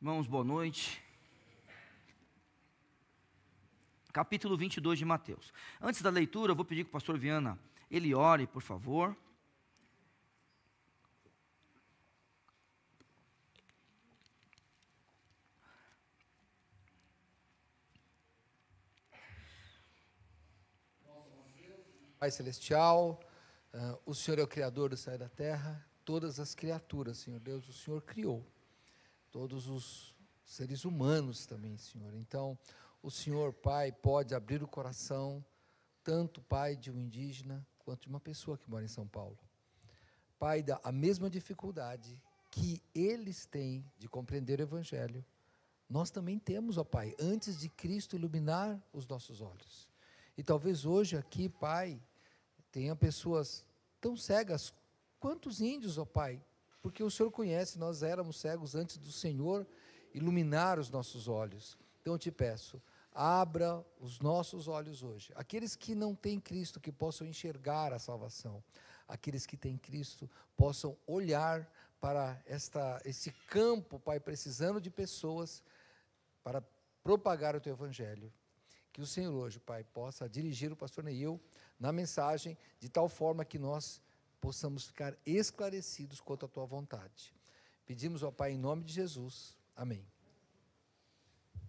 Irmãos, boa noite. Capítulo 22 de Mateus. Antes da leitura, eu vou pedir que o pastor Viana, ele ore, por favor. Pai Celestial, o Senhor é o Criador do céu e da terra, todas as criaturas, Senhor Deus, o Senhor criou, todos os seres humanos também, Senhor. Então, o Senhor, Pai, pode abrir o coração, tanto, Pai, de um indígena, quanto de uma pessoa que mora em São Paulo. Pai, dá a mesma dificuldade que eles têm de compreender o Evangelho, nós também temos, ó Pai, antes de Cristo iluminar os nossos olhos. E talvez hoje aqui, Pai, tenha pessoas tão cegas quanto os índios, ó Pai, porque o Senhor conhece, nós éramos cegos antes do Senhor iluminar os nossos olhos. Então eu te peço, abra os nossos olhos hoje. Aqueles que não têm Cristo, que possam enxergar a salvação. Aqueles que têm Cristo, possam olhar para esse campo, Pai, precisando de pessoas para propagar o Teu Evangelho. Que o Senhor hoje, Pai, possa dirigir o pastor Neil na mensagem, de tal forma que nós possamos ficar esclarecidos quanto à Tua vontade. Pedimos, ó Pai, em nome de Jesus. Amém.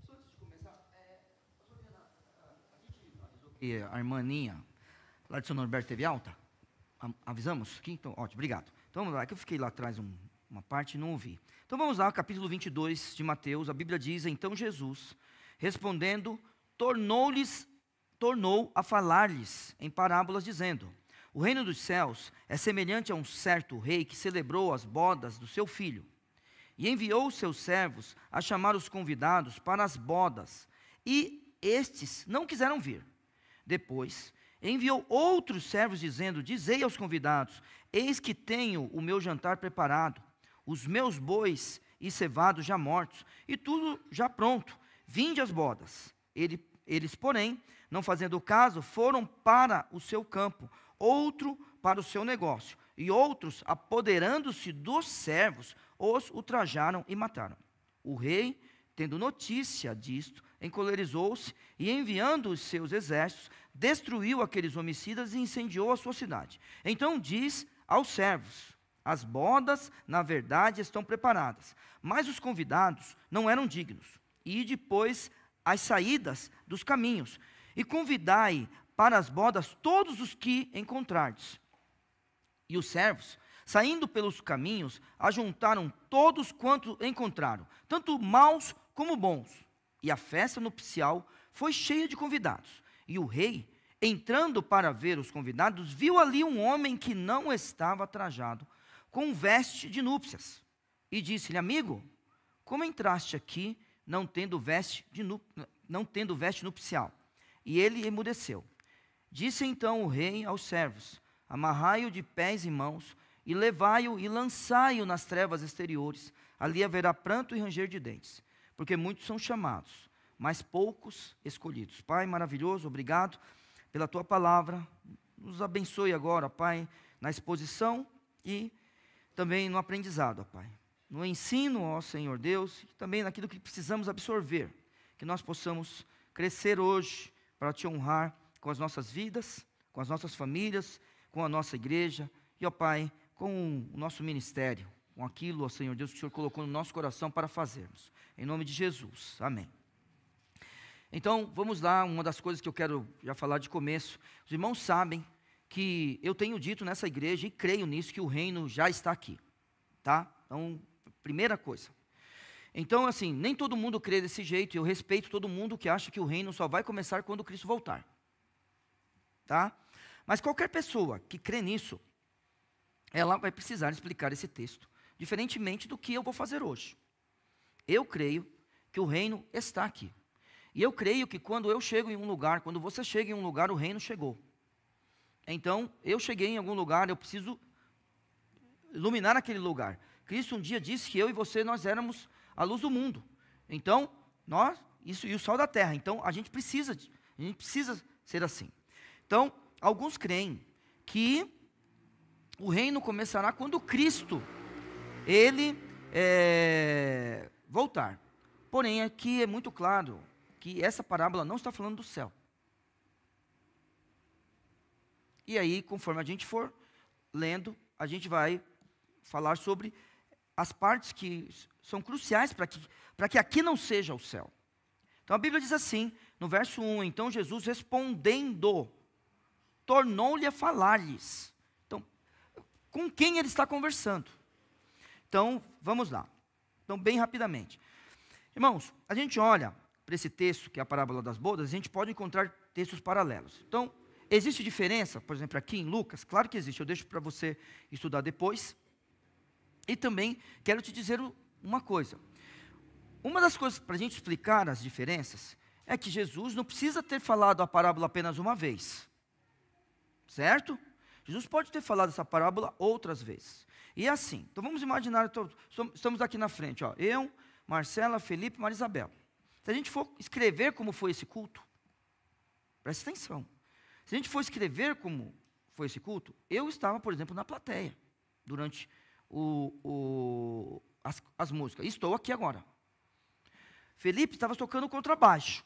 Só antes de começar, pastor Viana, a gente avisou que a irmã Aninha, lá de São Norberto, teve alta? Avisamos? Aqui? Então, ótimo, obrigado. Então vamos lá, que eu fiquei lá atrás uma parte e não ouvi. Então vamos lá, capítulo 22 de Mateus, a Bíblia diz: então Jesus, respondendo, tornou a falar-lhes em parábolas, dizendo: o reino dos céus é semelhante a um certo rei que celebrou as bodas do seu filho, e enviou os seus servos a chamar os convidados para as bodas, e estes não quiseram vir. Depois enviou outros servos, dizendo: dizei aos convidados: eis que tenho o meu jantar preparado, os meus bois e cevados já mortos, e tudo já pronto, vinde às bodas. Eles, porém, não fazendo caso, foram para o seu campo, outro para o seu negócio, e outros, apoderando-se dos servos, os ultrajaram e mataram. O rei, tendo notícia disto, encolerizou-se e, enviando os seus exércitos, destruiu aqueles homicidas e incendiou a sua cidade. Então diz aos servos: as bodas, na verdade, estão preparadas, mas os convidados não eram dignos. E depois as saídas dos caminhos, e convidai para as bodas todos os que encontrardes. E os servos, saindo pelos caminhos, ajuntaram todos quantos encontraram, tanto maus como bons. E a festa nupcial foi cheia de convidados. E o rei, entrando para ver os convidados, viu ali um homem que não estava trajado, com veste de núpcias. E disse-lhe: amigo, como entraste aqui não tendo veste nupcial? E ele emudeceu. Disse então o rei aos servos: amarrai-o de pés e mãos, e levai-o e lançai-o nas trevas exteriores. Ali haverá pranto e ranger de dentes, porque muitos são chamados, mas poucos escolhidos. Pai maravilhoso, obrigado pela Tua palavra. Nos abençoe agora, Pai, na exposição e também no aprendizado, ó Pai. No ensino, ó Senhor Deus, e também naquilo que precisamos absorver, que nós possamos crescer hoje para Te honrar com as nossas vidas, com as nossas famílias, com a nossa igreja, e ó Pai, com o nosso ministério, com aquilo, ó Senhor Deus, que o Senhor colocou no nosso coração para fazermos. Em nome de Jesus, amém. Então, vamos lá, uma das coisas que eu quero já falar de começo. Os irmãos sabem que eu tenho dito nessa igreja, e creio nisso, que o reino já está aqui, tá? Então, primeira coisa. Então, assim, nem todo mundo crê desse jeito, e eu respeito todo mundo que acha que o reino só vai começar quando Cristo voltar, tá? Mas qualquer pessoa que crê nisso, ela vai precisar explicar esse texto, diferentemente do que eu vou fazer hoje. Eu creio que o reino está aqui. E eu creio que quando eu chego em um lugar, quando você chega em um lugar, o reino chegou. Então, eu cheguei em algum lugar, eu preciso iluminar aquele lugar. Cristo um dia disse que eu e você, nós éramos a luz do mundo. Então, isso e o sal da terra. Então, a gente precisa ser assim. Então, alguns creem que o reino começará quando Cristo, Ele voltar. Porém, aqui é muito claro que essa parábola não está falando do céu. E aí, conforme a gente for lendo, a gente vai falar sobre as partes que são cruciais para que aqui não seja o céu. Então a Bíblia diz assim, no verso 1, então Jesus respondendo, tornou-lhe a falar-lhes. Então, com quem ele está conversando? Então, vamos lá. Então, bem rapidamente. Irmãos, a gente olha para esse texto, que é a parábola das bodas, a gente pode encontrar textos paralelos. Então, existe diferença, por exemplo, aqui em Lucas? Claro que existe, eu deixo para você estudar depois. E também quero te dizer uma coisa. Uma das coisas para a gente explicar as diferenças é que Jesus não precisa ter falado a parábola apenas uma vez. Certo? Jesus pode ter falado essa parábola outras vezes. E é assim. Então vamos imaginar, estamos aqui na frente, ó, eu, Marcela, Felipe, Marisabel. Se a gente for escrever como foi esse culto, presta atenção. Se a gente for escrever como foi esse culto, eu estava, por exemplo, na plateia, durante as músicas. Estou aqui agora. Felipe estava tocando contrabaixo,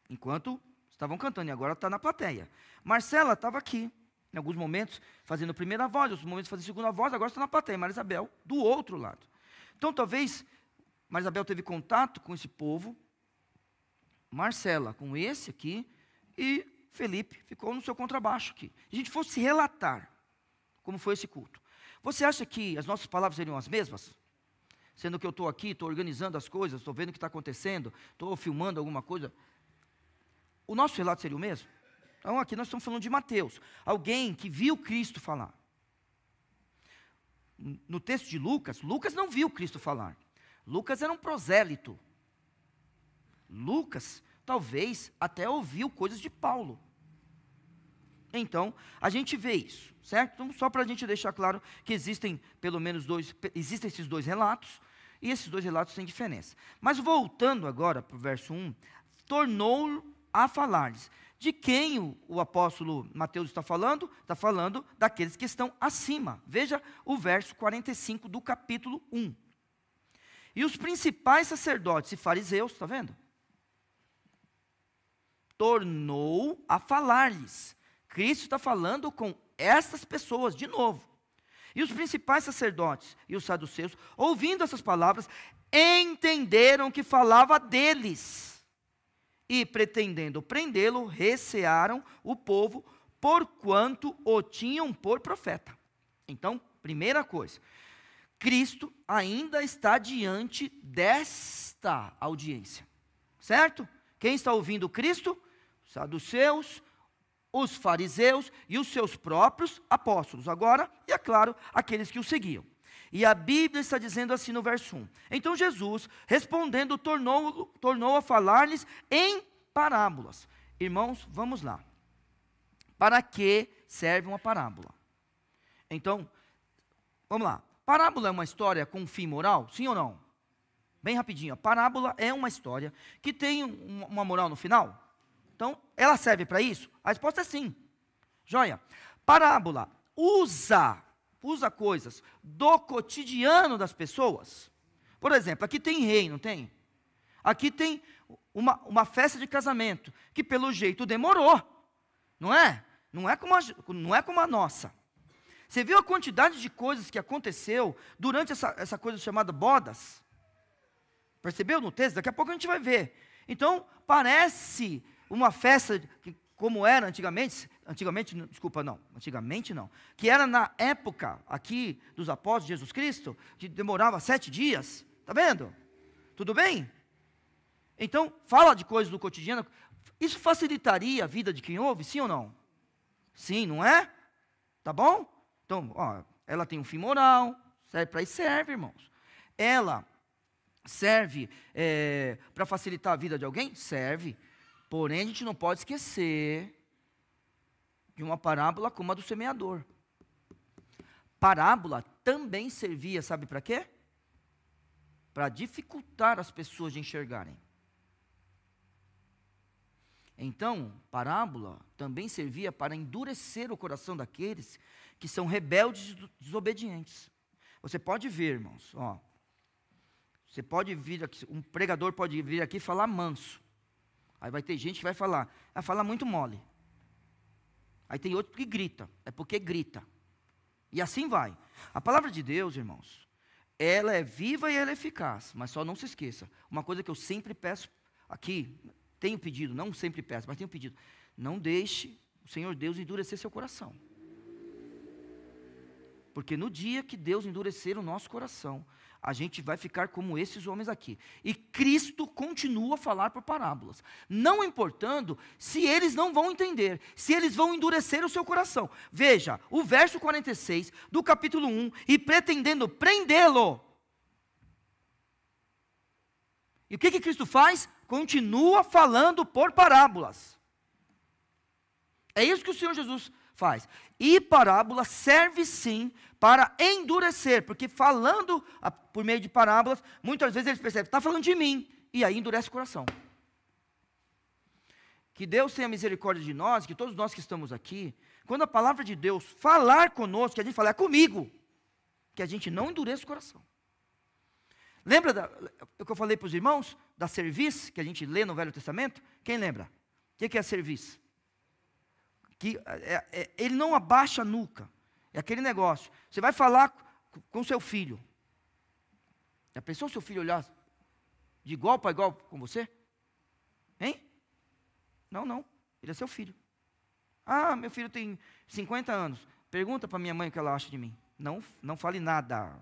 enquanto estavam cantando, e agora está na plateia. Marcela estava aqui, em alguns momentos, fazendo primeira voz, outros momentos fazendo segunda voz, agora está na plateia. Marisabel, do outro lado. Então, talvez, Marisabel teve contato com esse povo, Marcela com esse aqui, e Felipe ficou no seu contrabaixo aqui. Se a gente fosse relatar como foi esse culto, você acha que as nossas palavras seriam as mesmas? Sendo que eu estou aqui, estou organizando as coisas, estou vendo o que está acontecendo, estou filmando alguma coisa. O nosso relato seria o mesmo? Então aqui nós estamos falando de Mateus, alguém que viu Cristo falar. No texto de Lucas, Lucas não viu Cristo falar. Lucas era um prosélito. Lucas talvez até ouviu coisas de Paulo. Então, a gente vê isso, certo? Então, só para a gente deixar claro que existem pelo menos existem esses dois relatos, e esses dois relatos têm diferença. Mas voltando agora para o verso 1, tornou a falar-lhes. De quem o apóstolo Mateus está falando? Está falando daqueles que estão acima. Veja o verso 45 do capítulo 1. E os principais sacerdotes e fariseus, está vendo? Tornou a falar-lhes. Cristo está falando com essas pessoas de novo. E os principais sacerdotes e os saduceus, ouvindo essas palavras, entenderam que falava deles. E pretendendo prendê-lo, recearam o povo, porquanto o tinham por profeta. Então, primeira coisa, Cristo ainda está diante desta audiência. Certo? Quem está ouvindo Cristo? Os saduceus, os fariseus e os seus próprios apóstolos. Agora, e é claro, aqueles que o seguiam. E a Bíblia está dizendo assim no verso 1. Então Jesus, respondendo, tornou a falar-lhes em parábolas. Irmãos, vamos lá. Para que serve uma parábola? Então, vamos lá. Parábola é uma história com fim moral? Sim ou não? Bem rapidinho. A parábola é uma história que tem uma moral no final? Então, ela serve para isso? A resposta é sim. Joia. Parábola usa coisas do cotidiano das pessoas. Por exemplo, aqui tem rei, não tem? Aqui tem uma festa de casamento, que pelo jeito demorou. Não é? Não é como a nossa. Você viu a quantidade de coisas que aconteceu durante essa coisa chamada bodas? Percebeu no texto? Daqui a pouco a gente vai ver. Então, parece uma festa como era antigamente não, que era na época aqui dos apóstolos de Jesus Cristo, que demorava 7 dias, está vendo? Tudo bem? Então, fala de coisas do cotidiano, isso facilitaria a vida de quem ouve, sim ou não? Sim, não é? Tá bom? Então, ó, ela tem um fim moral, serve para isso, serve, irmãos. Ela serve para facilitar a vida de alguém? Serve. Porém, a gente não pode esquecer de uma parábola como a do semeador. Parábola também servia, sabe para quê? Para dificultar as pessoas de enxergarem. Então, parábola também servia para endurecer o coração daqueles que são rebeldes e desobedientes. Você pode ver, irmãos, ó, Você pode vir aqui, um pregador pode vir aqui e falar manso. Aí vai ter gente que vai falar muito mole. Aí tem outro que grita, é porque grita. E assim vai. A palavra de Deus, irmãos, ela é viva e ela é eficaz, mas só não se esqueça. Uma coisa que eu sempre peço aqui, tenho pedido, não sempre peço, mas tenho pedido. Não deixe o Senhor Deus endurecer seu coração. Porque no dia que Deus endurecer o nosso coração, a gente vai ficar como esses homens aqui. E Cristo continua a falar por parábolas, não importando se eles não vão entender, se eles vão endurecer o seu coração. Veja, o verso 46 do capítulo 1, e pretendendo prendê-lo. E o que Cristo faz? Continua falando por parábolas. É isso que o Senhor Jesus faz. E parábola serve sim para endurecer, porque falando por meio de parábolas, muitas vezes eles percebem, está falando de mim, e aí endurece o coração. Que Deus tenha misericórdia de nós, que todos nós que estamos aqui, quando a palavra de Deus falar conosco, que a gente fala, é comigo, que a gente não endureça o coração. Lembra o que eu falei para os irmãos, da cerviz, que a gente lê no Velho Testamento? Quem lembra? O que é a cerviz? Que ele não abaixa a nuca, é aquele negócio. Você vai falar com seu filho. Já pensou seu filho olhar de igual para igual com você? Hein? Não, ele é seu filho. Ah, meu filho tem 50 anos. Pergunta para minha mãe o que ela acha de mim. Não fale nada.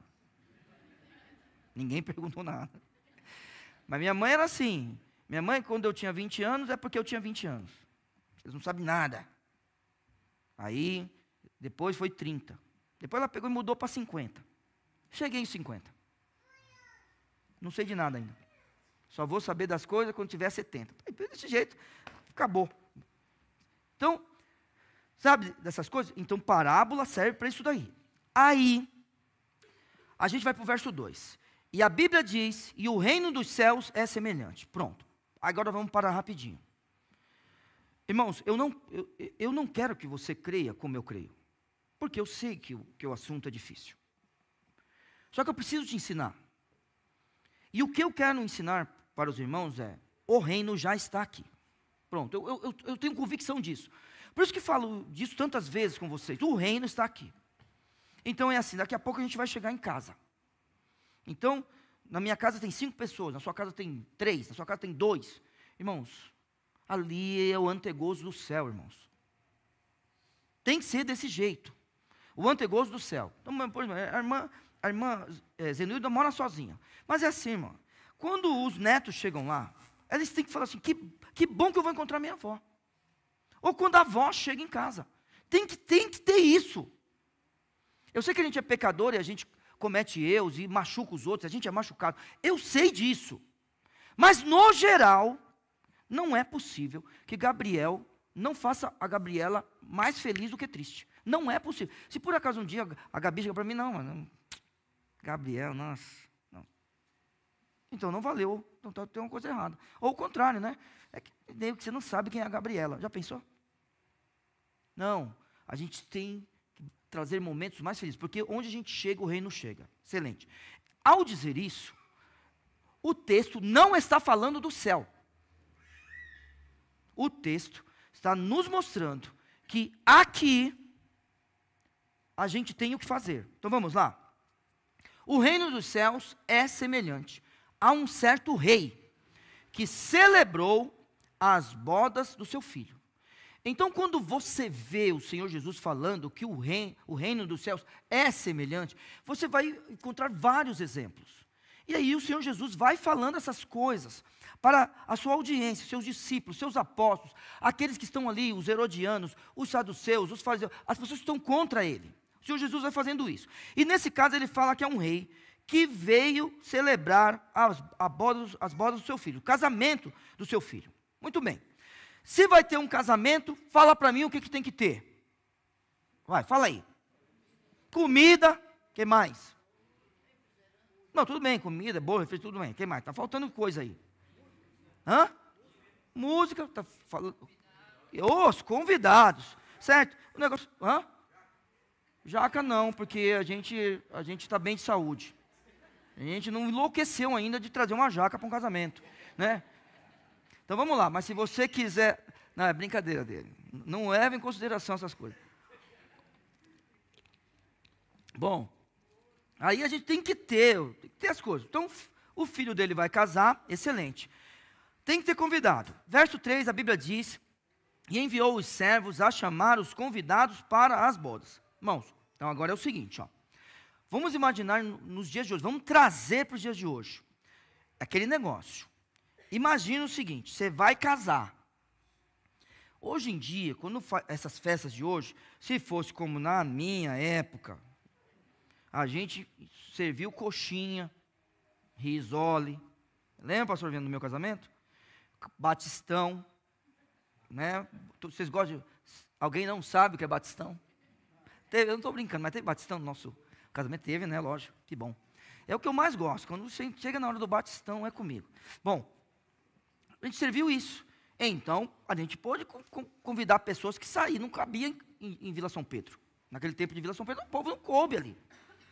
Ninguém perguntou nada. Mas minha mãe era assim. Minha mãe, quando eu tinha 20 anos, é porque eu tinha 20 anos. Eles não sabem nada. Aí, depois foi 30. Depois ela pegou e mudou para 50. Cheguei em 50. Não sei de nada ainda. Só vou saber das coisas quando tiver 70. Desse jeito, acabou. Então, sabe dessas coisas? Então, parábola serve para isso daí. Aí, a gente vai para o verso 2. E a Bíblia diz, e o reino dos céus é semelhante. Pronto. Agora vamos parar rapidinho. Irmãos, eu não quero que você creia como eu creio. Porque eu sei que o assunto é difícil. Só que eu preciso te ensinar. E o que eu quero ensinar para os irmãos é, o reino já está aqui. Pronto, eu tenho convicção disso. Por isso que falo disso tantas vezes com vocês. O reino está aqui. Então é assim, daqui a pouco a gente vai chegar em casa. Então, na minha casa tem 5 pessoas, na sua casa tem 3, na sua casa tem 2. Irmãos, ali é o antegozo do céu, irmãos. Tem que ser desse jeito. O antegozo do céu. Então, por exemplo, a irmã Zenilda mora sozinha. Mas é assim, irmão. Quando os netos chegam lá, eles têm que falar assim, que bom que eu vou encontrar minha avó. Ou quando a avó chega em casa. Tem que ter isso. Eu sei que a gente é pecador e a gente comete erros e machuca os outros, a gente é machucado. Eu sei disso. Mas, no geral, não é possível que Gabriel não faça a Gabriela mais feliz do que triste. Não é possível. Se por acaso um dia a Gabi chega para mim, não, Gabriel, nossa, não. Então não valeu, então tem uma coisa errada. Ou o contrário, né? É que você não sabe quem é a Gabriela. Já pensou? Não, a gente tem que trazer momentos mais felizes, porque onde a gente chega, o reino chega. Excelente. Ao dizer isso, o texto não está falando do céu. O texto está nos mostrando que aqui a gente tem o que fazer. Então vamos lá. O reino dos céus é semelhante a um certo rei que celebrou as bodas do seu filho. Então, quando você vê o Senhor Jesus falando que o reino dos céus é semelhante, você vai encontrar vários exemplos. E aí o Senhor Jesus vai falando essas coisas para a sua audiência, seus discípulos, seus apóstolos, aqueles que estão ali, os herodianos, os saduceus, os fariseus, as pessoas que estão contra ele. O Senhor Jesus vai fazendo isso. E nesse caso ele fala que é um rei que veio celebrar as bodas do seu filho, o casamento do seu filho. Muito bem. Se vai ter um casamento, fala para mim o que tem que ter. Vai, fala aí. Comida, o que mais? Não, tudo bem, comida, boa, refeição, tudo bem. O que mais? Está faltando coisa aí. Hã? Música, está falando. Os convidados, certo? O negócio, hã? Jaca não, porque a gente está bem de saúde. A gente não enlouqueceu ainda de trazer uma jaca para um casamento, né? Então vamos lá, mas se você quiser... Não, é brincadeira dele. Não leve em consideração essas coisas. Bom, aí a gente tem que ter as coisas. Então, o filho dele vai casar, excelente. Tem que ter convidado. Verso 3, a Bíblia diz: e enviou os servos a chamar os convidados para as bodas. Irmãos, então agora é o seguinte, ó. Vamos imaginar nos dias de hoje, vamos trazer para os dias de hoje. Aquele negócio. Imagina o seguinte, você vai casar. Hoje em dia, quando essas festas de hoje, se fosse como na minha época, a gente serviu coxinha, risole. Lembra, pastor, vendo no meu casamento? Batistão, né? Vocês gostam de... Alguém não sabe o que é batistão? Eu não estou brincando, mas teve batistão no nosso casamento? Teve, né? Lógico, que bom. É o que eu mais gosto, quando você chega na hora do batistão, é comigo. Bom, a gente serviu isso. Então, a gente pôde convidar pessoas que saíram, não cabia em Vila São Pedro. Naquele tempo de Vila São Pedro, o povo não coube ali,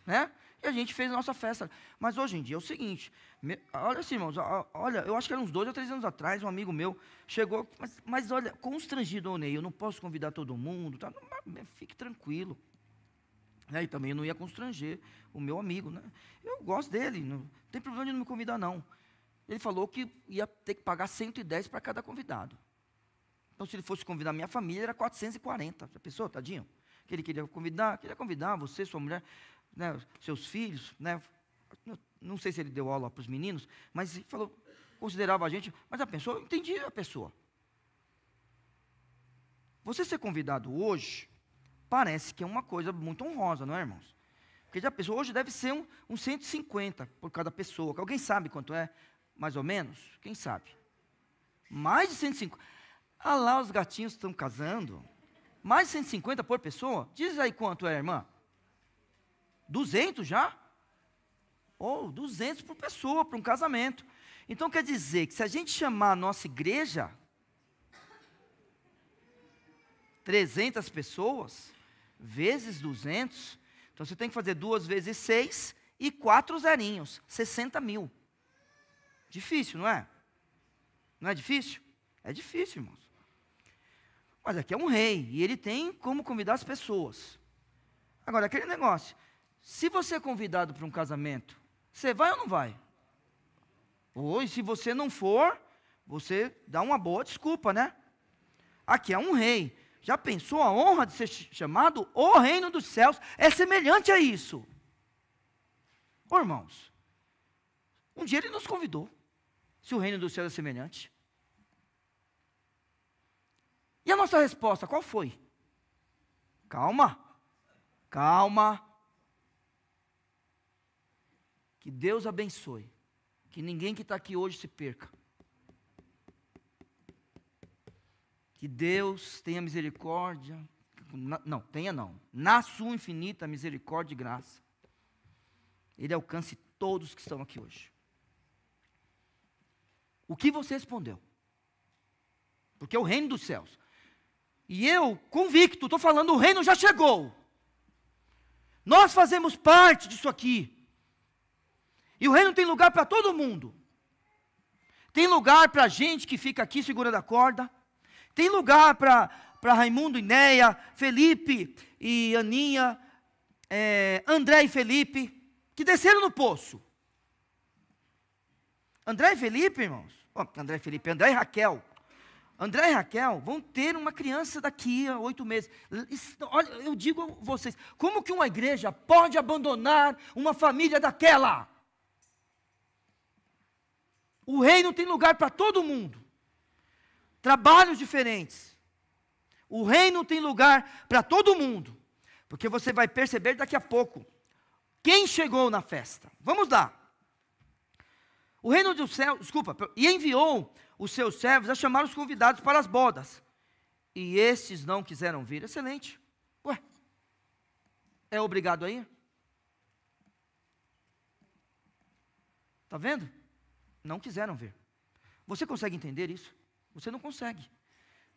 né? E a gente fez a nossa festa. Mas hoje em dia é o seguinte, olha assim, irmãos, olha, eu acho que era uns 2 ou 3 anos atrás, um amigo meu chegou, mas olha, constrangido, Ney, eu não posso convidar todo mundo, tá? Fique tranquilo. E também eu não ia constranger o meu amigo, né? Eu gosto dele, não tem problema de não me convidar, não. Ele falou que ia ter que pagar 110 para cada convidado. Então, se ele fosse convidar minha família, era 440. Já pensou, tadinho? Que ele queria convidar você, sua mulher, né, seus filhos, né? Não sei se ele deu aula para os meninos, mas ele falou, considerava a gente, mas já pensou? Eu entendi a pessoa. Você ser convidado hoje, parece que é uma coisa muito honrosa, não é, irmãos? Porque já pensou, hoje deve ser um 150 por cada pessoa. Alguém sabe quanto é? Mais ou menos? Quem sabe? Mais de 150. Ah lá, os gatinhos estão casando. Mais de 150 por pessoa? Diz aí quanto é, irmã? 200 já? 200 por pessoa, para um casamento. Então quer dizer que se a gente chamar a nossa igreja, 300 pessoas, vezes 200, então você tem que fazer 2 vezes 6 e 4 zerinhos, 60 mil. Difícil, não é? Não é difícil? É difícil, irmãos. Mas aqui é um rei, e ele tem como convidar as pessoas. Agora, aquele negócio, se você é convidado para um casamento, você vai ou não vai? Ou se você não for, você dá uma boa desculpa, né? Aqui é um rei. Já pensou a honra de ser chamado o reino dos céus? É semelhante a isso. Ô, irmãos, um dia ele nos convidou. Se o reino dos céus é semelhante. E a nossa resposta, qual foi? Calma. Calma. Que Deus abençoe. Que ninguém que está aqui hoje se perca. Que Deus tenha misericórdia. Não, tenha não. Na sua infinita misericórdia e graça. Ele alcance todos que estão aqui hoje. O que você respondeu? Porque é o reino dos céus. E eu, convicto, estou falando, o reino já chegou. Nós fazemos parte disso aqui. E o reino tem lugar para todo mundo. Tem lugar para a gente que fica aqui segurando a corda. Tem lugar para Raimundo e Neia, Felipe e Aninha, André e Felipe, que desceram no poço. André e Felipe, irmãos. André e Raquel. André e Raquel vão ter uma criança daqui a 8 meses. Olha, eu digo a vocês, como que uma igreja pode abandonar uma família daquela? O reino tem lugar para todo mundo. Trabalhos diferentes. O reino tem lugar para todo mundo. Porque você vai perceber daqui a pouco quem chegou na festa. Vamos lá. O reino dos céus, e enviou os seus servos a chamar os convidados para as bodas. E estes não quiseram vir. Excelente. Ué, é obrigado a ir? Está vendo? Não quiseram vir. Você consegue entender isso? Você não consegue.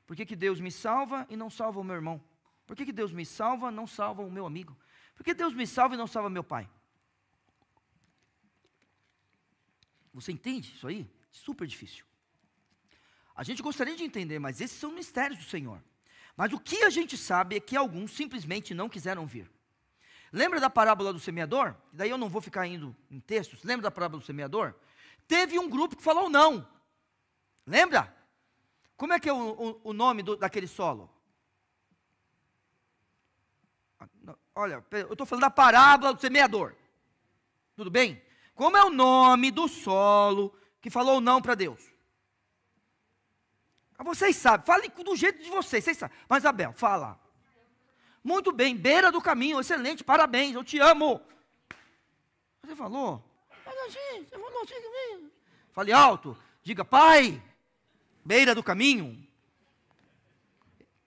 Por que Deus me salva e não salva o meu irmão? Por que Deus me salva e não salva o meu amigo? Por que Deus me salva e não salva meu pai? Você entende isso aí? Super difícil. A gente gostaria de entender, mas esses são mistérios do Senhor. Mas o que a gente sabe é que alguns simplesmente não quiseram vir. Lembra da parábola do semeador? Daí eu não vou ficar indo em textos. Lembra da parábola do semeador? Teve um grupo que falou não. Lembra? Como é que é o nome daquele solo? Olha, eu estou falando da parábola do semeador. Tudo bem? Como é o nome do solo que falou não para Deus? Vocês sabem, falem do jeito de vocês sabem. Mas Abel, fala. Muito bem, beira do caminho, excelente, parabéns, eu te amo. Você falou? Você falou assim comigo. Fale alto, diga, pai, beira do caminho.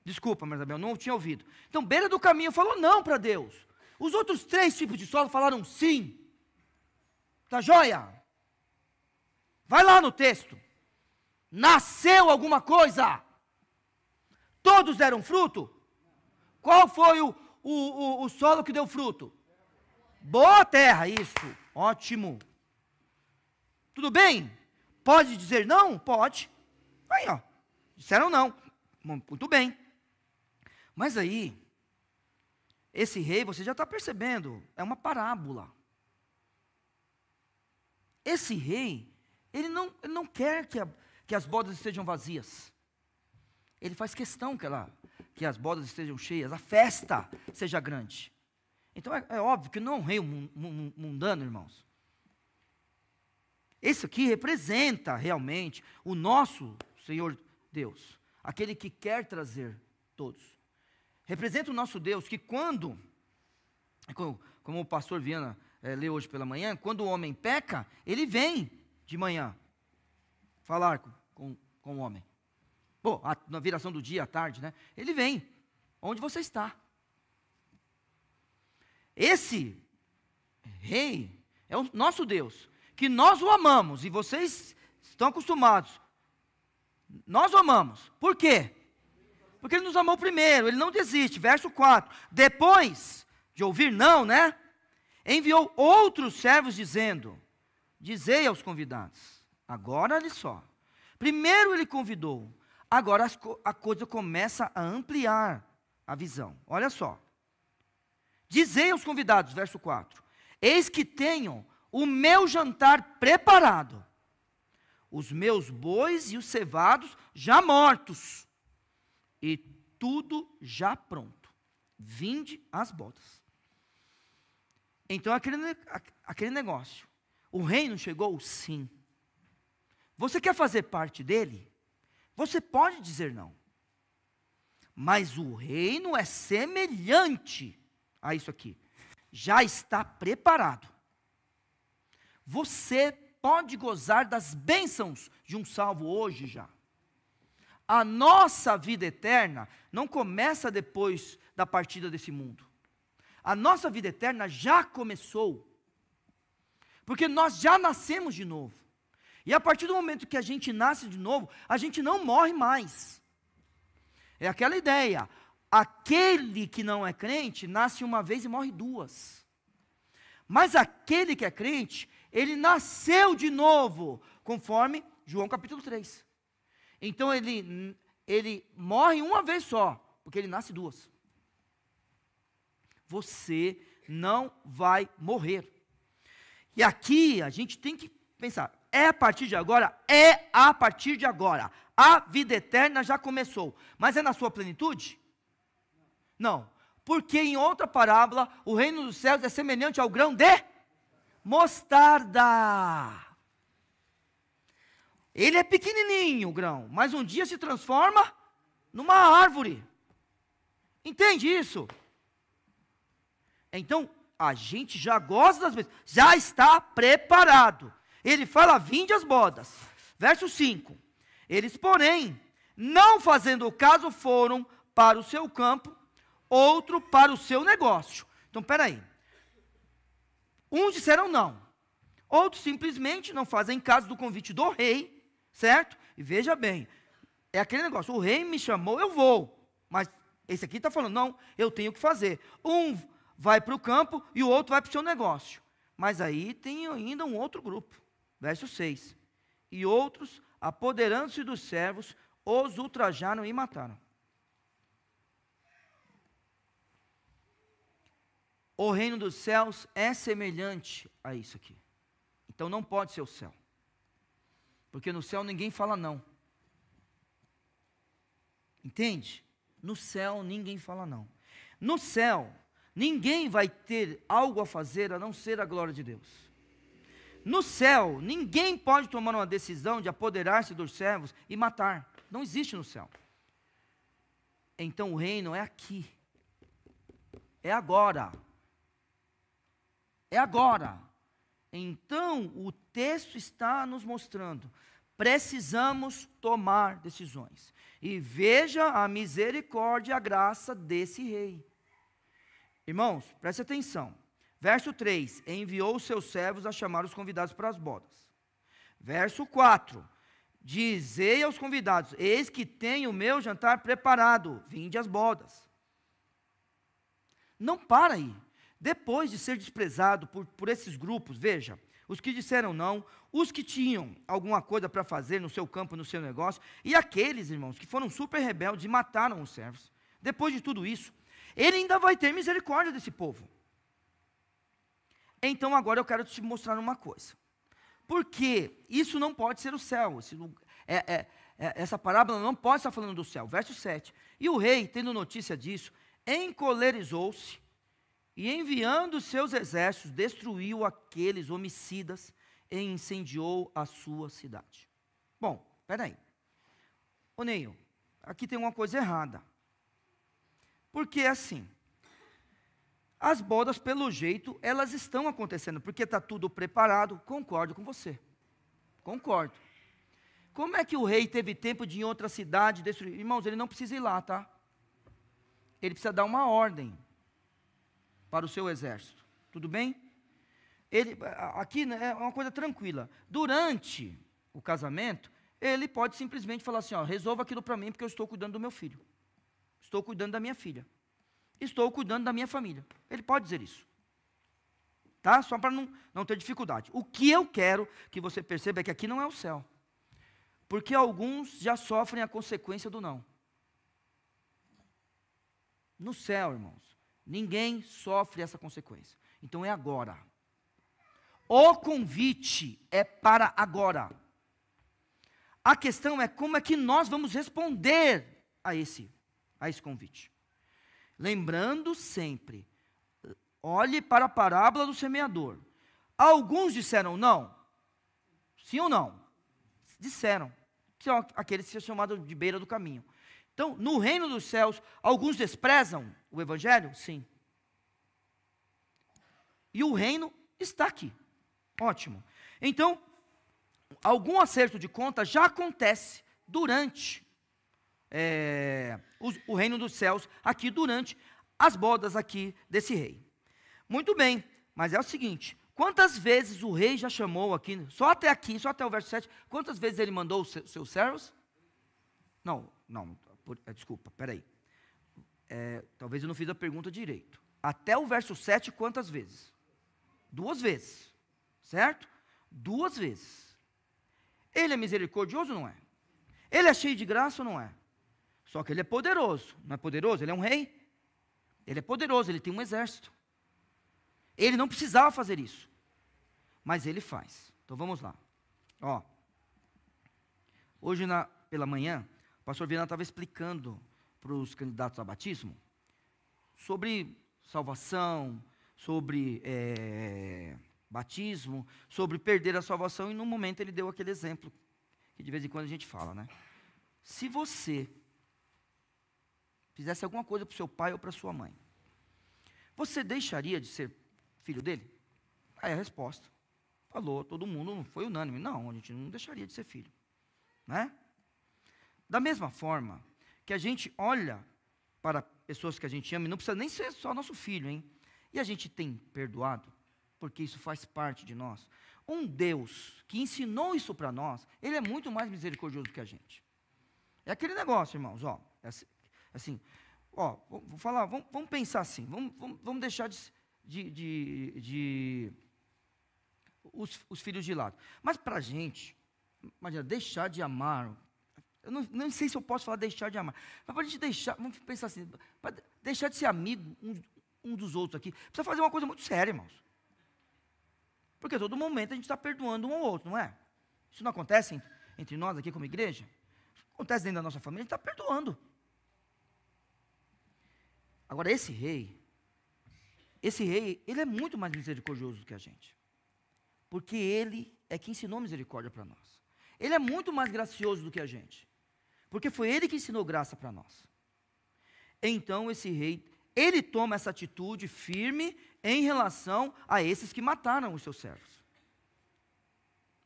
Desculpa, mas Abel, não tinha ouvido. Então, beira do caminho falou não para Deus. Os outros 3 tipos de solo falaram sim. Tá joia? Vai lá no texto. Nasceu alguma coisa? Todos deram fruto? Qual foi o solo que deu fruto? Boa terra, isso. Ótimo. Tudo bem? Pode dizer não? Pode. Aí, ó. Disseram não. Muito bem. Mas aí, esse rei, você já está percebendo, é uma parábola. Esse rei, ele não quer que as bodas estejam vazias. Ele faz questão que as bodas estejam cheias, a festa seja grande. Então é óbvio que não é um rei mundano, irmãos. Esse aqui representa realmente o nosso Senhor Deus, aquele que quer trazer todos. Representa o nosso Deus que como o pastor Viana leu hoje pela manhã, quando o homem peca, ele vem de manhã falar com o homem. Bom, na viração do dia, à tarde, né? Ele vem, onde você está. Esse rei é o nosso Deus, que nós o amamos, e vocês estão acostumados. Nós o amamos. Por quê? Porque ele nos amou primeiro, ele não desiste. Verso 4. Depois de ouvir não, né? Enviou outros servos dizendo, dizei aos convidados. Agora olha só. Primeiro ele convidou, agora a coisa começa a ampliar a visão. Olha só. Dizei aos convidados, verso 4. Eis que tenho o meu jantar preparado, os meus bois e os cevados já mortos, e tudo já pronto. Vinde às bodas. Então aquele negócio. O reino chegou? Sim. Você quer fazer parte dele? Você pode dizer não. Mas o reino é semelhante a isso aqui. Já está preparado. Você pode gozar das bênçãos de um salvo hoje já. A nossa vida eterna não começa depois da partida desse mundo. A nossa vida eterna já começou. Porque nós já nascemos de novo. E a partir do momento que a gente nasce de novo, a gente não morre mais. É aquela ideia. Aquele que não é crente, nasce uma vez e morre 2. Mas aquele que é crente, ele nasceu de novo, conforme João capítulo 3. Então ele morre uma vez só, porque ele nasce 2. Você não vai morrer. E aqui a gente tem que pensar, é a partir de agora? É a partir de agora. A vida eterna já começou, mas é na sua plenitude? Não, porque em outra parábola, o reino dos céus é semelhante ao grão de mostarda. Ele é pequenininho, o grão, mas um dia se transforma numa árvore. Entende isso? Então, a gente já gosta das bênçãos, já está preparado. Ele fala, vinde às bodas. Verso 5. Eles, porém, não fazendo o caso, foram para o seu campo, outro para o seu negócio. Então, peraí. Uns disseram não. Outros simplesmente não fazem caso do convite do rei, certo? E veja bem, é aquele negócio, o rei me chamou, eu vou. Mas esse aqui está falando, não, eu tenho que fazer. Um vai para o campo e o outro vai para o seu negócio. Mas aí tem ainda um outro grupo. Verso 6. E outros, apoderando-se dos servos, os ultrajaram e mataram. O reino dos céus é semelhante a isso aqui. Então não pode ser o céu. Porque no céu ninguém fala não. Entende? No céu ninguém fala não. No céu, ninguém vai ter algo a fazer a não ser a glória de Deus. No céu, ninguém pode tomar uma decisão de apoderar-se dos servos e matar. Não existe no céu. Então o reino é aqui. É agora. É agora. Então o texto está nos mostrando. Precisamos tomar decisões. E veja a misericórdia e a graça desse rei. Irmãos, preste atenção. Verso 3, enviou os seus servos a chamar os convidados para as bodas. Verso 4, dizei aos convidados, eis que tenho o meu jantar preparado, vinde às bodas. Não para aí. Depois de ser desprezado por esses grupos, veja, os que disseram não, os que tinham alguma coisa para fazer no seu campo, no seu negócio, e aqueles, irmãos, que foram super rebeldes e mataram os servos. Depois de tudo isso, ele ainda vai ter misericórdia desse povo. Então agora eu quero te mostrar uma coisa. Porque isso não pode ser o céu. Essa parábola não pode estar falando do céu. Verso 7. E o rei, tendo notícia disso, encolerizou-se e enviando os seus exércitos, destruiu aqueles homicidas e incendiou a sua cidade. Bom, peraí. Ô Neil, aqui tem uma coisa errada. Porque assim, as bodas, pelo jeito, elas estão acontecendo, porque está tudo preparado. Concordo com você. Concordo. Como é que o rei teve tempo de ir em outra cidade destruir? Irmãos, ele não precisa ir lá, tá? Ele precisa dar uma ordem para o seu exército. Tudo bem? Aqui né, é uma coisa tranquila. Durante o casamento, ele pode simplesmente falar assim, ó, resolva aquilo para mim, porque eu estou cuidando do meu filho. Estou cuidando da minha filha. Estou cuidando da minha família. Ele pode dizer isso. Tá? Só para não ter dificuldade. O que eu quero que você perceba é que aqui não é o céu. Porque alguns já sofrem a consequência do não. No céu, irmãos, ninguém sofre essa consequência. Então é agora. O convite é para agora. A questão é como é que nós vamos responder a esse convite. Lembrando sempre, olhe para a parábola do semeador. Alguns disseram não. Sim ou não? Disseram. São aqueles que são chamados de beira do caminho. Então, no reino dos céus, alguns desprezam o evangelho? Sim. E o reino está aqui. Ótimo. Então, algum acerto de conta já acontece durante o reino dos céus, aqui durante as bodas aqui desse rei. Muito bem, mas é o seguinte, quantas vezes o rei já chamou aqui, só até o verso 7, quantas vezes ele mandou os seus servos? Não, desculpa, peraí. Talvez eu não fiz a pergunta direito. Até o verso 7, quantas vezes? 2 vezes, certo? 2 vezes. Ele é misericordioso ou não é? Ele é cheio de graça ou não é? Só que ele é poderoso, não é poderoso? Ele é um rei. Ele é poderoso, ele tem um exército. Ele não precisava fazer isso, mas ele faz. Então vamos lá. Ó, hoje pela manhã, o pastor Viana estava explicando para os candidatos a batismo sobre salvação, sobre batismo, sobre perder a salvação, e no momento ele deu aquele exemplo, que de vez em quando a gente fala, né? Se você fizesse alguma coisa para o seu pai ou para sua mãe, você deixaria de ser filho dele? Aí a resposta, falou, todo mundo, não foi unânime, não, a gente não deixaria de ser filho, né? Da mesma forma que a gente olha para pessoas que a gente ama, e não precisa nem ser só nosso filho, hein? E a gente tem perdoado, porque isso faz parte de nós. Um Deus que ensinou isso para nós, Ele é muito mais misericordioso que a gente. É aquele negócio, irmãos, ó, assim, ó, vou falar, vamos pensar assim, vamos deixar os filhos de lado. Mas para a gente, imagina, deixar de amar, eu não sei se eu posso falar deixar de amar, mas para a gente deixar, vamos pensar assim, para deixar de ser amigo um dos outros aqui, precisa fazer uma coisa muito séria, irmãos. Porque a todo momento a gente está perdoando um ao outro, não é? Isso não acontece entre nós aqui como igreja? Acontece dentro da nossa família, a gente está perdoando. Agora, esse rei, ele é muito mais misericordioso do que a gente. Porque ele é que ensinou misericórdia para nós. Ele é muito mais gracioso do que a gente. Porque foi ele que ensinou graça para nós. Então, esse rei, ele toma essa atitude firme em relação a esses que mataram os seus servos.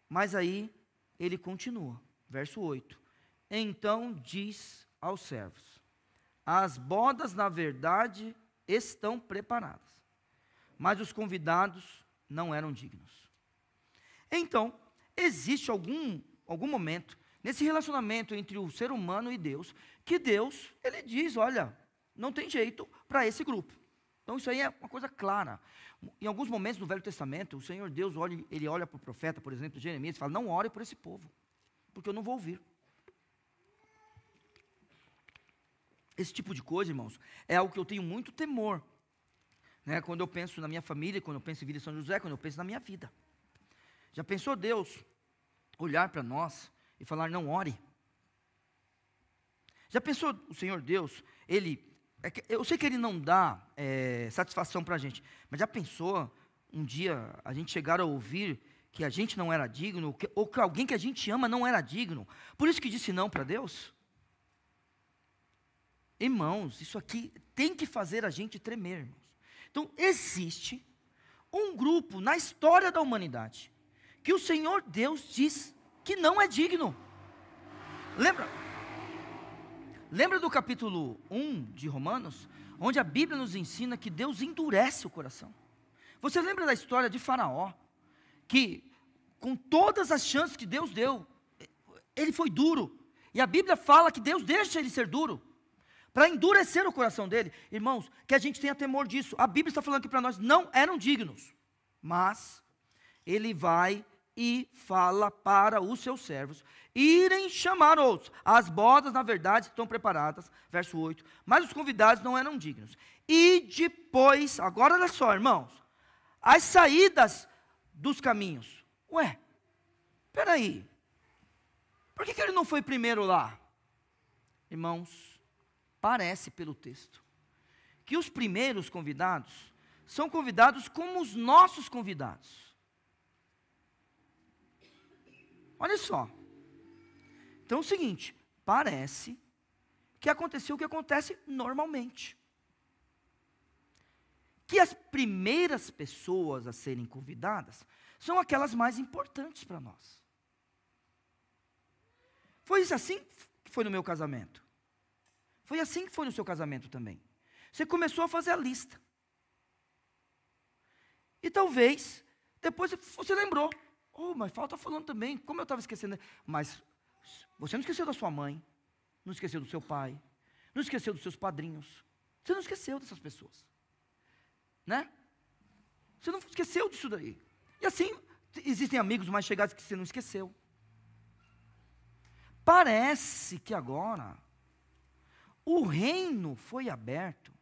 Mas aí, ele continua, verso 8. Então diz aos servos: as bodas, na verdade, estão preparadas, mas os convidados não eram dignos. Então, existe algum momento, nesse relacionamento entre o ser humano e Deus, que Deus, ele diz, olha, não tem jeito para esse grupo. Então, isso aí é uma coisa clara. Em alguns momentos do Velho Testamento, o Senhor Deus, ele olha para o profeta, por exemplo, Jeremias, e fala, não ore por esse povo, porque eu não vou ouvir. Esse tipo de coisa, irmãos, é algo que eu tenho muito temor, né? Quando eu penso na minha família, quando eu penso em Vila São José, quando eu penso na minha vida. Já pensou Deus olhar para nós e falar, não ore? Já pensou o Senhor Deus, eu sei que Ele não dá satisfação para a gente, mas já pensou um dia a gente chegar a ouvir que a gente não era digno, ou que alguém que a gente ama não era digno, por isso que disse não para Deus? Irmãos, isso aqui tem que fazer a gente tremer, irmãos. Então, existe um grupo na história da humanidade que o Senhor Deus diz que não é digno. Lembra do capítulo 1 de Romanos, onde a Bíblia nos ensina que Deus endurece o coração? Você lembra da história de Faraó, que com todas as chances que Deus deu, ele foi duro, e a Bíblia fala que Deus deixa ele ser duro, para endurecer o coração dele. Irmãos, que a gente tenha temor disso. A Bíblia está falando que para nós não eram dignos, mas ele vai e fala para os seus servos irem chamar outros. As bodas, na verdade, estão preparadas, verso 8, mas os convidados não eram dignos. E depois, agora olha só, irmãos, as saídas dos caminhos. Ué, peraí, por que ele não foi primeiro lá? Irmãos, parece pelo texto que os primeiros convidados são convidados como os nossos convidados. Olha só. Então é o seguinte, parece que aconteceu o que acontece normalmente. Que as primeiras pessoas a serem convidadas são aquelas mais importantes para nós. Foi isso assim que foi no meu casamento. Foi assim que foi no seu casamento também. Você começou a fazer a lista. E talvez, depois você lembrou. Oh, mas falta fulano também. Como eu estava esquecendo. Mas você não esqueceu da sua mãe. Não esqueceu do seu pai. Não esqueceu dos seus padrinhos. Você não esqueceu dessas pessoas. Né? Você não esqueceu disso daí. E assim, existem amigos mais chegados que você não esqueceu. Parece que agora o reino foi aberto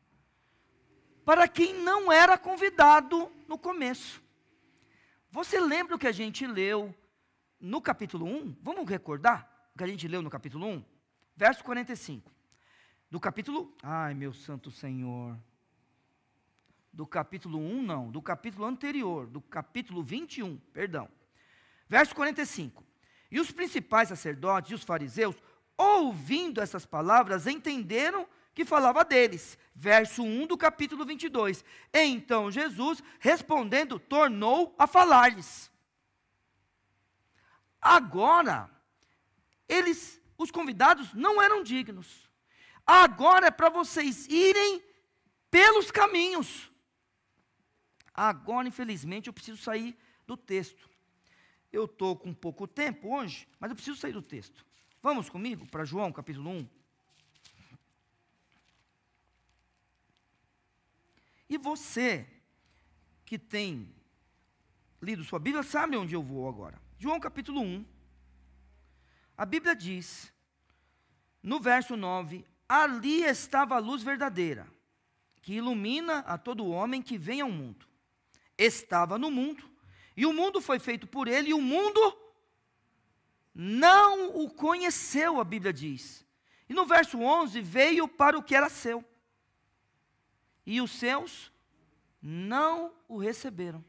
para quem não era convidado no começo. Você lembra o que a gente leu no capítulo 1? Vamos recordar o que a gente leu no capítulo 1? Verso 45. Do capítulo... Ai, meu santo Senhor. Do capítulo 1, não. Do capítulo anterior. Do capítulo 21, perdão. Verso 45. E os principais sacerdotes e os fariseus, ouvindo essas palavras, entenderam que falava deles. Verso 1 do capítulo 22. Então Jesus, respondendo, tornou a falar-lhes. Agora, os convidados não eram dignos. Agora é para vocês irem pelos caminhos. Agora, infelizmente, eu preciso sair do texto. Eu estou com pouco tempo hoje, mas eu preciso sair do texto. Vamos comigo para João, capítulo 1. E você que tem lido sua Bíblia, sabe onde eu vou agora. João capítulo 1, a Bíblia diz, no verso 9, ali estava a luz verdadeira, que ilumina a todo homem que vem ao mundo. Estava no mundo, e o mundo foi feito por ele, e o mundo não o conheceu, a Bíblia diz. E no verso 11, veio para o que era seu, e os seus não o receberam.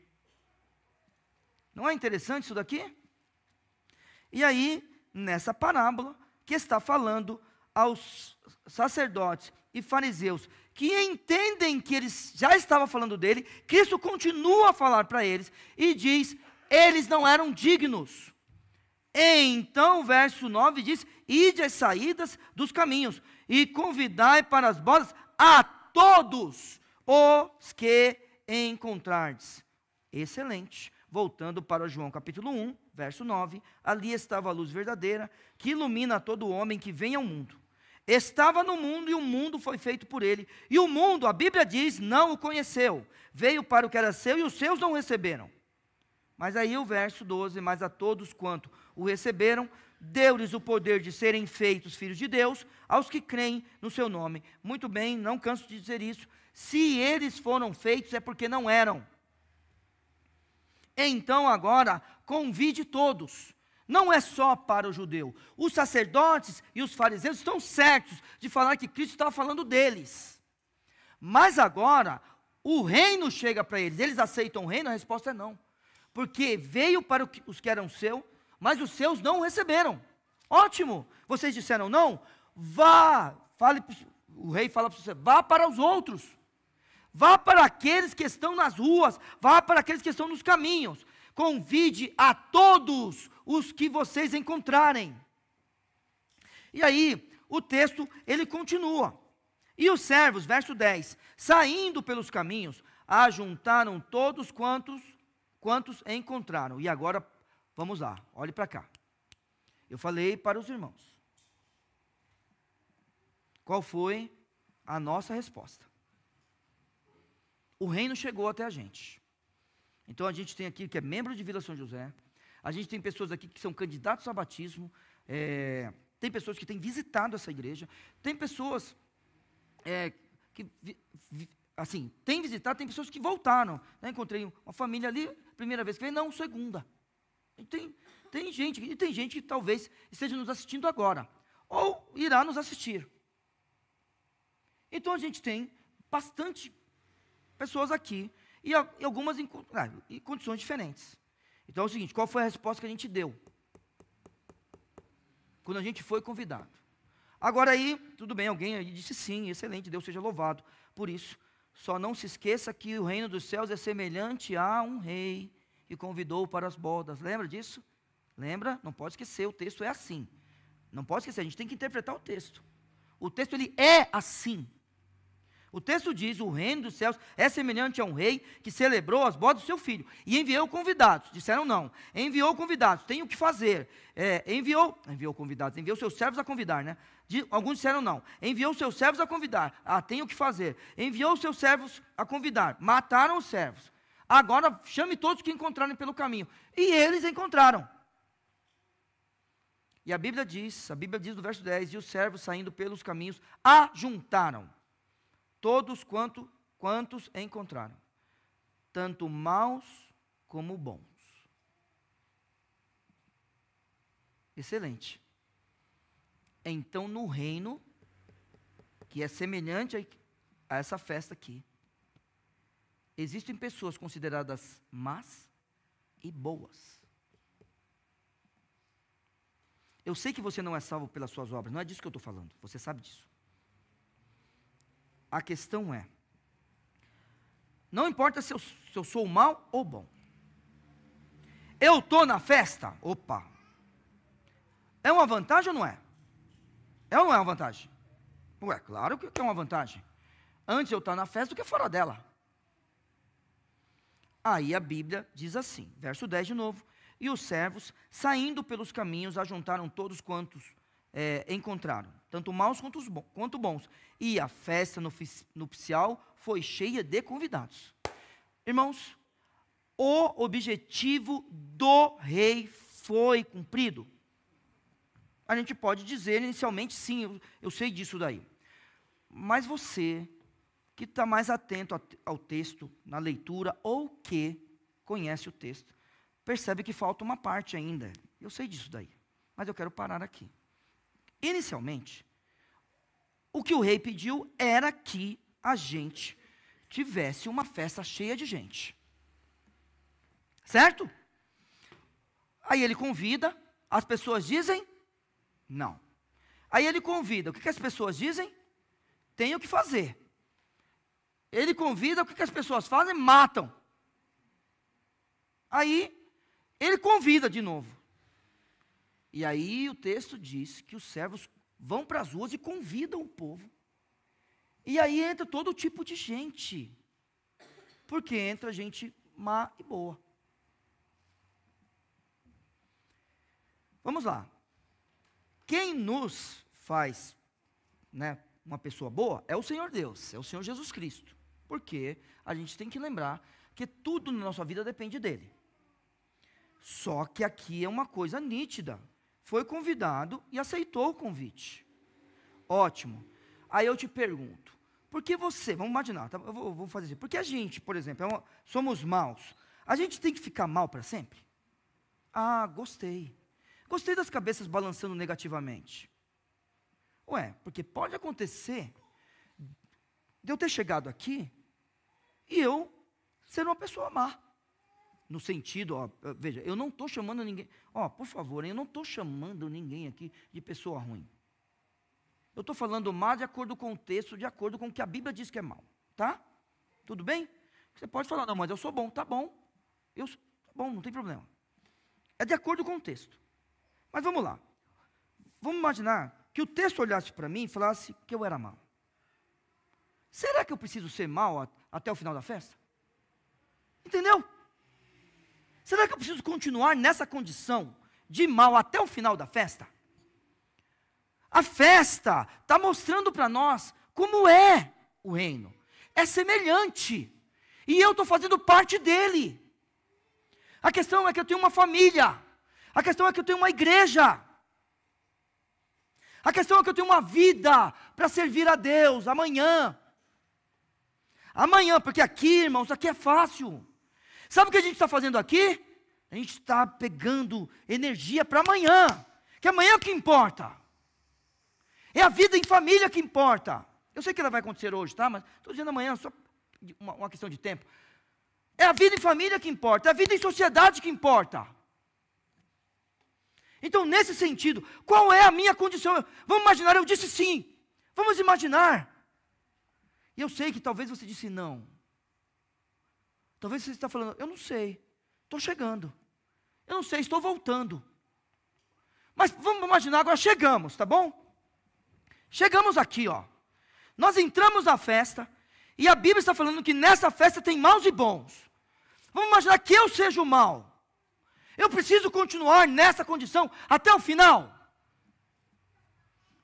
Não é interessante isso daqui? E aí, nessa parábola, que está falando aos sacerdotes e fariseus, que entendem que eles já estavam falando dele, Cristo continua a falar para eles, e diz, eles não eram dignos. Então, o verso 9 diz, ide às saídas dos caminhos, e convidai para as bodas a todos os que encontrardes. Excelente. Voltando para João capítulo 1, verso 9, ali estava a luz verdadeira, que ilumina todo homem que vem ao mundo. Estava no mundo, e o mundo foi feito por ele, e o mundo, a Bíblia diz, não o conheceu. Veio para o que era seu, e os seus não o receberam. Mas aí o verso 12, mas a todos quanto o receberam, deu-lhes o poder de serem feitos filhos de Deus, aos que creem no seu nome. Muito bem, não canso de dizer isso, se eles foram feitos é porque não eram. Então agora, convide todos, não é só para o judeu. Os sacerdotes e os fariseus estão certos de falar que Cristo estava falando deles. Mas agora, o reino chega para eles. Eles aceitam o reino? A resposta é não. Porque veio para os que eram seus, mas os seus não o receberam. Ótimo! Vocês disseram não? Vá, o rei fala para você, vá para os outros. Vá para aqueles que estão nas ruas, vá para aqueles que estão nos caminhos. Convide a todos os que vocês encontrarem. E aí, o texto, ele continua. E os servos, verso 10, saindo pelos caminhos, ajuntaram todos quantos encontraram. E agora, vamos lá, olhe para cá. Eu falei para os irmãos. Qual foi a nossa resposta? O reino chegou até a gente. Então a gente tem aqui que é membro de Vila São José, a gente tem pessoas aqui que são candidatos a batismo, tem pessoas que têm visitado essa igreja, tem pessoas que, assim, têm visitado, tem pessoas que voltaram. Né? Encontrei uma família ali, primeira vez que veio, não, segunda. E tem gente que talvez esteja nos assistindo agora, ou irá nos assistir. Então a gente tem bastante pessoas aqui, e algumas em condições diferentes. Então é o seguinte, qual foi a resposta que a gente deu? Quando a gente foi convidado. Agora aí, tudo bem, alguém aí disse sim, excelente, Deus seja louvado. Por isso, só não se esqueça que o reino dos céus é semelhante a um rei, que convidou para as bodas. Lembra disso? Lembra? Não pode esquecer, o texto é assim. Não pode esquecer, a gente tem que interpretar o texto. O texto, ele é assim. O texto diz, o reino dos céus é semelhante a um rei que celebrou as bodas do seu filho. E enviou convidados. Disseram não. Enviou convidados. Tem o que fazer. Enviou convidados. Enviou seus servos a convidar, né? Alguns disseram não. Enviou seus servos a convidar. Tem o que fazer. Enviou seus servos a convidar. Mataram os servos. Agora chame todos que encontrarem pelo caminho. E eles encontraram. E a Bíblia diz no verso 10, e os servos saindo pelos caminhos ajuntaram todos quantos encontraram, tanto maus como bons. Excelente. Então, no reino, que é semelhante a essa festa aqui, existem pessoas consideradas más e boas. Eu sei que você não é salvo pelas suas obras, não é disso que eu estou falando, você sabe disso. A questão é, não importa se eu sou mal ou bom. Eu estou na festa, opa. É uma vantagem ou não é? É ou não é uma vantagem? Ué, claro que é uma vantagem. Antes eu estar na festa do que fora dela. Aí a Bíblia diz assim, verso 10 de novo. E os servos, saindo pelos caminhos, ajuntaram todos quantos encontraram, tanto maus quanto bons. E a festa nupcial foi cheia de convidados. Irmãos, o objetivo do rei foi cumprido? A gente pode dizer inicialmente, sim, eu sei disso daí. Mas você, que está mais atento ao texto, na leitura, ou que conhece o texto, percebe que falta uma parte ainda. Eu sei disso daí, mas eu quero parar aqui. Inicialmente, o que o rei pediu era que a gente tivesse uma festa cheia de gente. Certo? Aí ele convida, as pessoas dizem, não. Aí ele convida, o que as pessoas dizem? Tem o que fazer. Ele convida, o que as pessoas fazem? Matam. Aí, ele convida de novo. E aí o texto diz que os servos vão para as ruas e convidam o povo. E aí entra todo tipo de gente. Porque entra gente má e boa. Vamos lá. Quem nos faz, né, uma pessoa boa é o Senhor Deus, é o Senhor Jesus Cristo. Porque a gente tem que lembrar que tudo na nossa vida depende dele. Só que aqui é uma coisa nítida. Foi convidado e aceitou o convite. Ótimo. Aí eu te pergunto, por que você, vamos imaginar, tá? Eu vou fazer assim, porque a gente, por exemplo, somos maus, a gente tem que ficar mal para sempre? Ah, gostei. Gostei das cabeças balançando negativamente. Ué, porque pode acontecer de eu ter chegado aqui e eu ser uma pessoa má. No sentido, ó, veja, eu não estou chamando ninguém, ó, por favor, eu não estou chamando ninguém aqui de pessoa ruim. Eu estou falando má de acordo com o texto, de acordo com o que a Bíblia diz que é mal, tá? Tudo bem? Você pode falar, não, mas eu sou bom, tá bom. Tá bom, não tem problema. É de acordo com o texto. Mas vamos lá. Vamos imaginar que o texto olhasse para mim e falasse que eu era mau. Será que eu preciso ser mau até o final da festa? Entendeu? Será que eu preciso continuar nessa condição de mal até o final da festa? A festa está mostrando para nós como é o reino. É semelhante. E eu estou fazendo parte dele. A questão é que eu tenho uma família. A questão é que eu tenho uma igreja. A questão é que eu tenho uma vida para servir a Deus amanhã. Amanhã, porque aqui, irmãos, aqui é fácil. Sabe o que a gente está fazendo aqui? A gente está pegando energia para amanhã. Que amanhã é o que importa. É a vida em família que importa. Eu sei que ela vai acontecer hoje, tá? Mas estou dizendo amanhã, só uma questão de tempo. É a vida em família que importa. É a vida em sociedade que importa. Então, nesse sentido, qual é a minha condição? Vamos imaginar, eu disse sim. Vamos imaginar. E eu sei que talvez você disse não. Talvez você está falando, eu não sei, estou chegando. Eu não sei, estou voltando. Mas vamos imaginar, agora chegamos, tá bom? Chegamos aqui, ó. Nós entramos na festa, e a Bíblia está falando que nessa festa tem maus e bons. Vamos imaginar que eu seja o mal. Eu preciso continuar nessa condição até o final.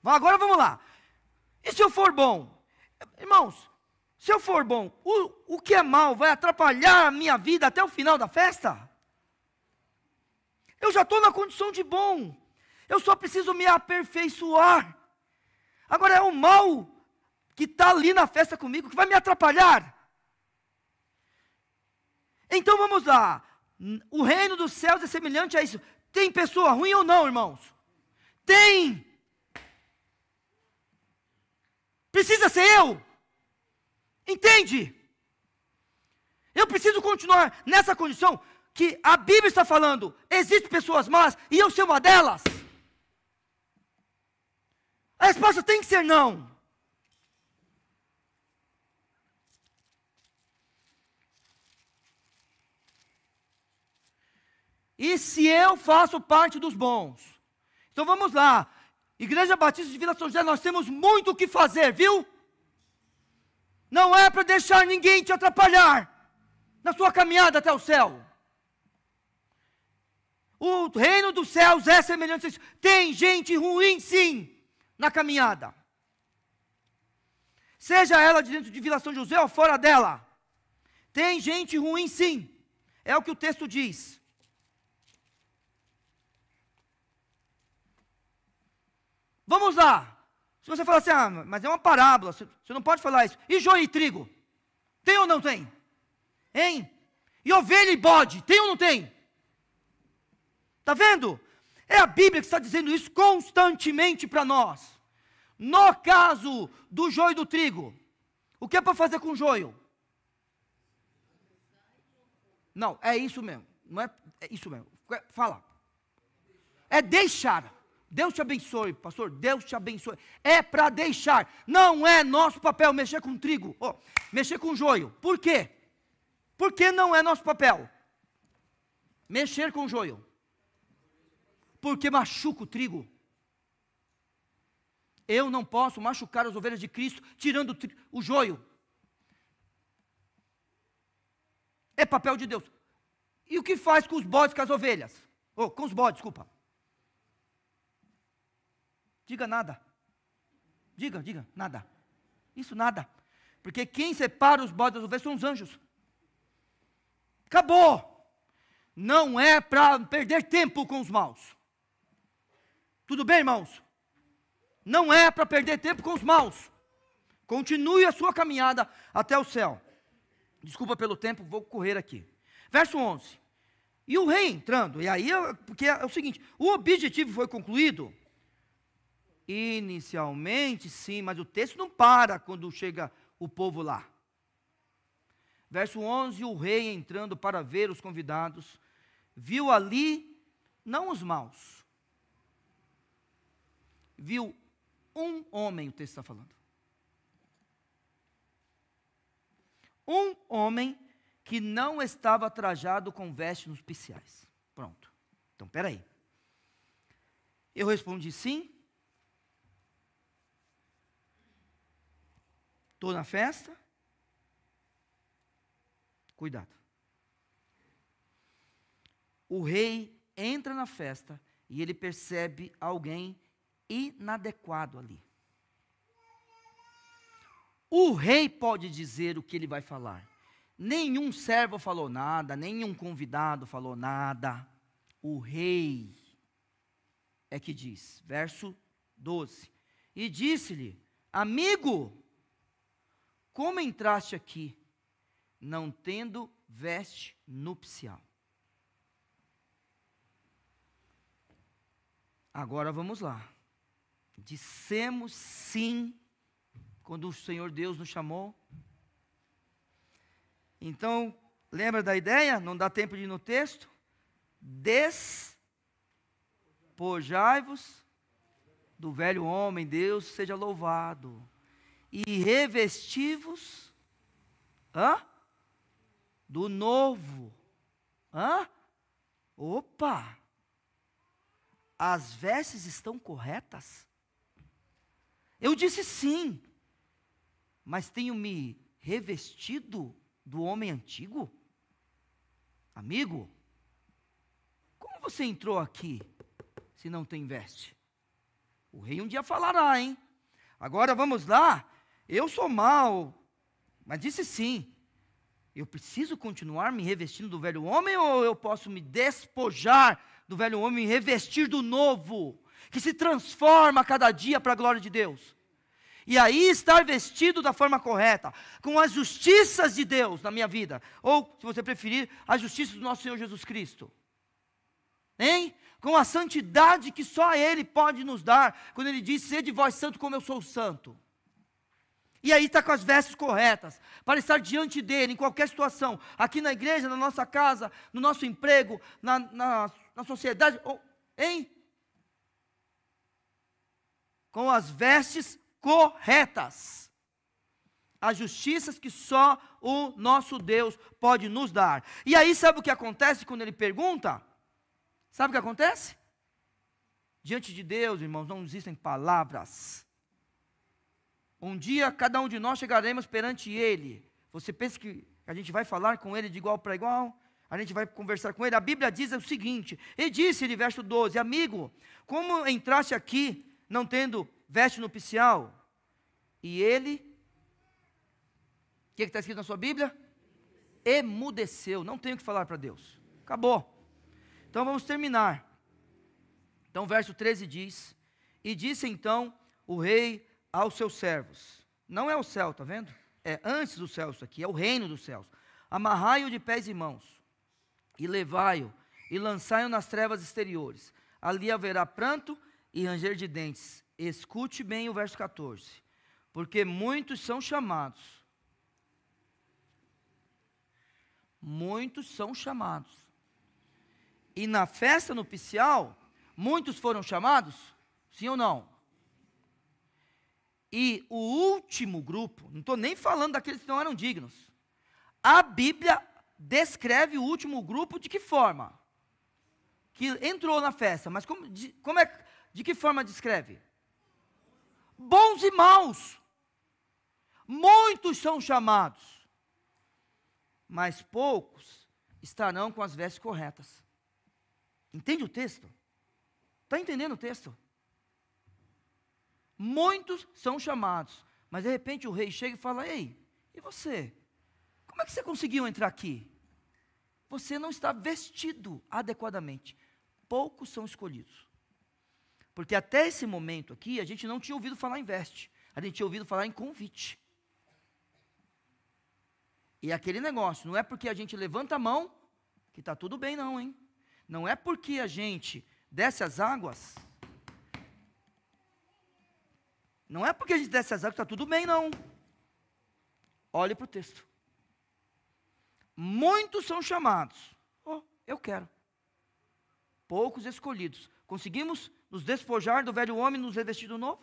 Agora vamos lá. E se eu for bom? Irmãos, se eu for bom, o que é mal vai atrapalhar a minha vida até o final da festa? Eu já estou na condição de bom. Eu só preciso me aperfeiçoar. Agora é o mal que está ali na festa comigo que vai me atrapalhar. Então vamos lá. O reino dos céus é semelhante a isso. Tem pessoa ruim ou não, irmãos? Tem. Precisa ser eu. Entende? Eu preciso continuar nessa condição que a Bíblia está falando. Existem pessoas más e eu ser uma delas. A resposta tem que ser não. E se eu faço parte dos bons? Então vamos lá. Igreja Batista de Vila São José, nós temos muito o que fazer, viu? Não é para deixar ninguém te atrapalhar na sua caminhada até o céu. O reino dos céus é semelhante a isso. Tem gente ruim, sim, na caminhada. Seja ela de dentro de Vila São José ou fora dela. Tem gente ruim, sim. É o que o texto diz. Vamos lá. Se você falar assim, mas é uma parábola, você não pode falar isso. E joio e trigo? Tem ou não tem? Hein? E ovelha e bode? Tem ou não tem? Está vendo? É a Bíblia que está dizendo isso constantemente para nós. No caso do joio e do trigo, o que é para fazer com o joio? Não, é isso mesmo. Não é isso mesmo. Fala. É deixar. Deus te abençoe, pastor. Deus te abençoe. É para deixar. Não é nosso papel mexer com trigo. Mexer com joio. Por quê? Porque não é nosso papel mexer com joio. Porque machuca o trigo. Eu não posso machucar as ovelhas de Cristo tirando o joio. É papel de Deus. E o que faz com os bodes, com as ovelhas? Com os bodes, desculpa. Diga nada. Diga, nada. Isso nada. Porque quem separa os bodes das ovelhas são os anjos. Acabou. Não é para perder tempo com os maus. Tudo bem, irmãos? Não é para perder tempo com os maus. Continue a sua caminhada até o céu. Desculpa pelo tempo, vou correr aqui. Verso 11. E o rei entrando, e aí, porque é o seguinte, o objetivo foi concluído? Inicialmente, sim, mas o texto não para quando chega o povo lá. Verso 11, o rei entrando para ver os convidados, viu ali, não os maus, viu um homem, o texto está falando. Um homem que não estava trajado com vestes nupciais. Pronto. Então, peraí. Eu respondi sim. Estou na festa. Cuidado. O rei entra na festa e ele percebe alguém inadequado ali. O rei pode dizer o que ele vai falar. Nenhum servo falou nada, nenhum convidado falou nada. O rei é que diz, verso 12. E disse-lhe, amigo, como entraste aqui, não tendo veste nupcial? Agora vamos lá. Dissemos sim, quando o Senhor Deus nos chamou. Então, lembra da ideia? Não dá tempo de ir no texto. Despojai-vos do velho homem, Deus seja louvado. E revesti-vos do novo. Opa! As vestes estão corretas? Eu disse sim, mas tenho me revestido do homem antigo? Amigo, como você entrou aqui, se não tem veste? O rei um dia falará, hein? Agora vamos lá, eu sou mau, mas disse sim. Eu preciso continuar me revestindo do velho homem, ou eu posso me despojar do velho homem e revestir do novo, que se transforma a cada dia para a glória de Deus? E aí estar vestido da forma correta, com as justiças de Deus na minha vida, ou, se você preferir, a justiça do nosso Senhor Jesus Cristo. Hein? Com a santidade que só Ele pode nos dar, quando Ele diz, sede vós santo como eu sou santo. E aí está com as vestes corretas, para estar diante dEle, em qualquer situação, aqui na igreja, na nossa casa, no nosso emprego, na sociedade, hein? Com as vestes corretas, as justiças que só o nosso Deus pode nos dar. E aí sabe o que acontece quando Ele pergunta? Sabe o que acontece? Diante de Deus, irmãos, não existem palavras. Um dia, cada um de nós chegaremos perante Ele. Você pensa que a gente vai falar com Ele de igual para igual? A gente vai conversar com Ele? A Bíblia diz o seguinte, e disse-lhe, verso 12, amigo, como entraste aqui, não tendo veste nupcial? E ele, o que está escrito na sua Bíblia? emudeceu, não tem o que falar para Deus, acabou. Então vamos terminar. Então verso 13 diz, e disse então o rei aos seus servos, não é o céu, está vendo? É antes do céu isso aqui, é o reino dos céus. Amarrai-o de pés e mãos, e levai-o, e lançai-o nas trevas exteriores. Ali haverá pranto e ranger de dentes. Escute bem o verso 14. Porque muitos são chamados. Muitos são chamados. E na festa nupcial, muitos foram chamados? Sim ou não? E o último grupo, não estou nem falando daqueles que não eram dignos. A Bíblia descreve o último grupo de que forma? Que entrou na festa, mas de que forma descreve? Bons e maus. Muitos são chamados, mas poucos estarão com as vestes corretas. Entende o texto? Está entendendo o texto? Muitos são chamados, mas de repente o rei chega e fala, ei, e você? Como é que você conseguiu entrar aqui? Você não está vestido adequadamente. Poucos são escolhidos. Porque até esse momento aqui, a gente não tinha ouvido falar em veste. A gente tinha ouvido falar em convite. E aquele negócio, não é porque a gente levanta a mão, que está tudo bem não, hein? Não é porque a gente desce as águas, não é porque a gente desce as águas que está tudo bem não. Olhe para o texto. Muitos são chamados. Oh, eu quero. Poucos escolhidos. Conseguimos nos despojar do velho homem e nos revestir do novo?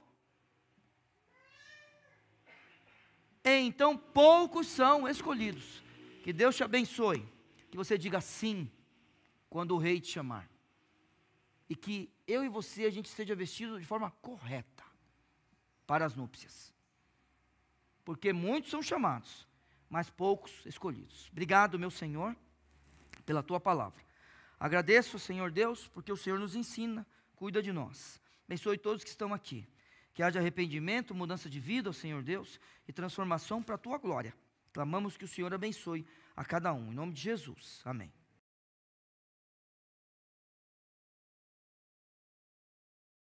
Então, poucos são escolhidos. Que Deus te abençoe. Que você diga sim quando o rei te chamar. E que eu e você, a gente seja vestido de forma correta para as núpcias. Porque muitos são chamados, mas poucos escolhidos. Obrigado, meu Senhor, pela tua palavra. Agradeço, Senhor Deus, porque o Senhor nos ensina, cuida de nós. Abençoe todos que estão aqui. Que haja arrependimento, mudança de vida, Senhor Deus, e transformação para a tua glória. Clamamos que o Senhor abençoe a cada um. Em nome de Jesus. Amém.